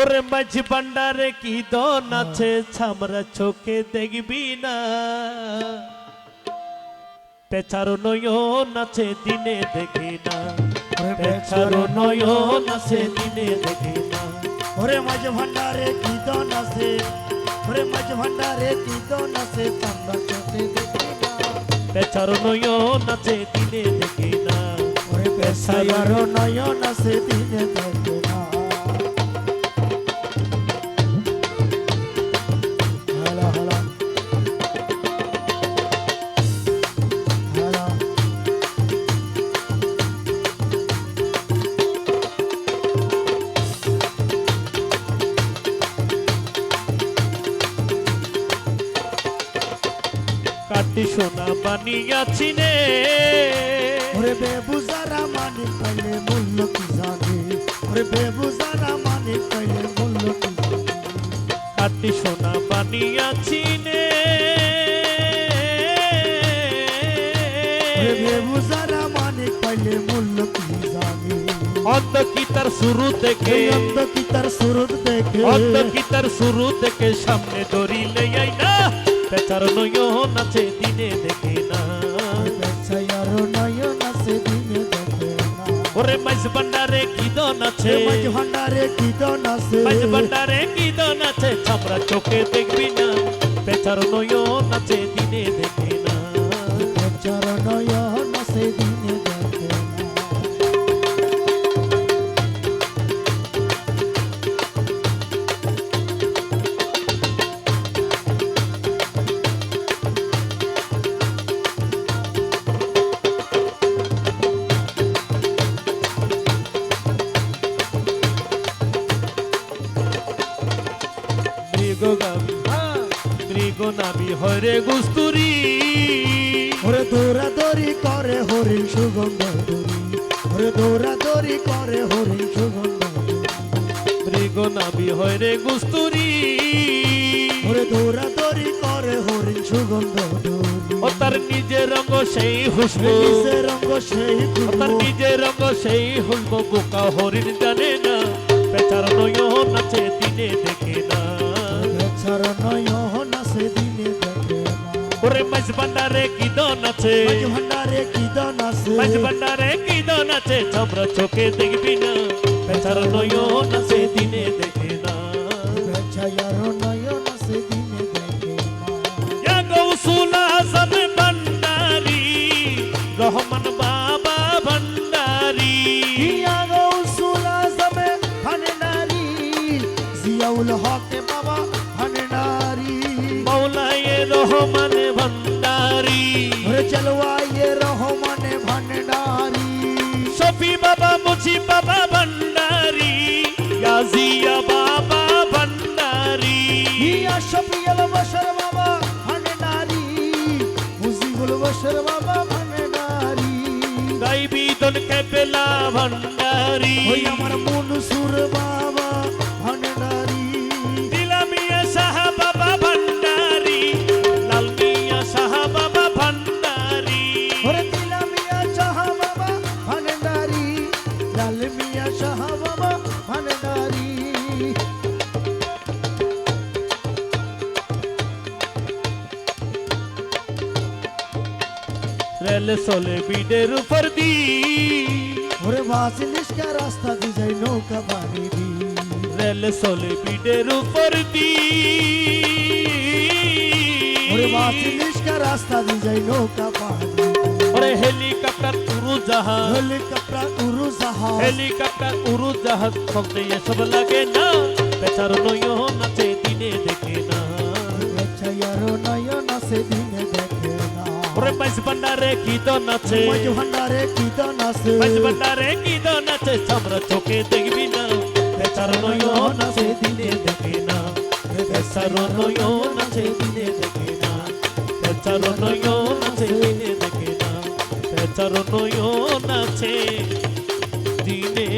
ওরে মাঝি ভান্ডারে কি দন আছে ছামরা চোখে দেখবি না পেছারো নয়ন আছে দিনে দেখি না পেছারো নয়ন আছে দিনে দেখি না ওরে মাঝি ভান্ডারে কি দন আছে ওরে মাঝি ভান্ডারে কি দন আছে ছামরা চোখে দেখি না পেছারো নয়ন আছে দিনে দেখি না ওরে পেছারো নয়ন আছে দিনে দেখি না কাটি সোনা বানিয়াছি নে ওরে বেবুজারা মানিক পাইলে মূল্য কি জানে ওরে বেবুজারা মানিক পাইলে মূল্য কি জানে কাটি সোনা বানিয়াছি নে ওরে বেবুজারা মানিক পাইলে মূল্য কি জানে অন্ত কি তার শুরু থেকে অন্ত কি তার শুরু দেখে অন্ত কি তার শুরু থেকে সামনে ধরিলে আই না পেছার নয়ন আছে দিনে দেখে না পেছারো নয়ন আছে দিনে দেখে না ওরে মাঝ ভান্ডারে কি দন আছে মাঝ ভান্ডারে কি দন আছে মাঝ ভান্ডারে কি দন আছে ছামরা চোখে দেখবি না পেছার নয়ন আছে দিনে দেখে না পেছারো নয়ন আছে দিনে দেখে না মৃগনাবি হরে গুস্তুরি ওরে দৌড়াদৌড়ি করে হরিণ সুগন্ধ দড়ি ওরে দৌড়াদৌড়ি করে হরিণ সুগন্ধ মৃগনাবি হরে গুস্তুরি ওরে দৌড়াদৌড়ি করে হরিণ সুগন্ধ দড়ি ও তার নিজের রঙ সেই হুসবো নিজের রঙ সেই ও তার নিজের রঙ সেই হুসবো বোকা হরিণ জানে না পেছার নয়ন আছে দিনে দেখে না পেছারো নয়ন আছে দিনে দেখে না ওরে মাঝ ভান্ডারে কি দন আছে মাঝ ভান্ডারে কি দন আছে মাঝ ভান্ডারে কি দন আছে ছামরা চোখে দেখবি না পেছার নয়ন আছে দিনে দেখে না পেছারো নয়ন আছে দিনে দেখে না ইয়া গৌসুল আজম ভান্ডারি রহমান বাবা ভান্ডারি ইয়া গৌসুল আজম ভান্ডারি জিয়াউল হক বাবা ভান্ডারি মৌলায়ে রহমান ভান্ডারি ওরে চলওয়ায়ে রহমান ভান্ডারি শফি বাবা মুজি বাবা ভান্ডারি গাজিয়া বাবা ভান্ডারি ইয়া শফিউল বশর বাবা ভান্ডারি মুজিবুল বশর বাবা ভান্ডারি গাইবি দন কেবলা ভান্ডারি ওই আমার মনসুর বাবা ভান্ডারি দিলামিয়া শাহ বাবা ভান্ডারি লাল মিয়া শাহ বাবা ভান্ডারি ওরে দিলা মিয়া শাহ বাবা ভান্ডারি লাল মিয়া শাহ বাবা ভান্ডারি রেল চলে বিডের উপর দি ওরে বাসিলিশ কা রাস্তা দি যাই নৌকা পানি দি রেল চলে বিডের উপর দি ওরে বাসিলিশ কা রাস্তা দি যাই নৌকা পানি ওরে হেলিকপ্টার উড়ু জাহাজ হেলিকপ্টার উড়ু জাহাজ হেলিকপ্টার উড়ু জাহাজ চলতে এসব লাগে না পেছার নয়ন আছে দিনে দেখে না পেছারো নয়ন আছে দিনে দেখে না ওরে মাঝ ভান্ডারে কি দন আছে মাঝ ভান্ডারে কি দন আছে মাঝ ভান্ডারে কি দন আছে ছামরা চোখে দেখবি না পেছার নয়ন আছে দিনে দেখে না পেছার নয়ন আছে দিনে দেখে না পেছার নয়ন আছে দিনে দেখে না পেছার নয়ন আছে দিনে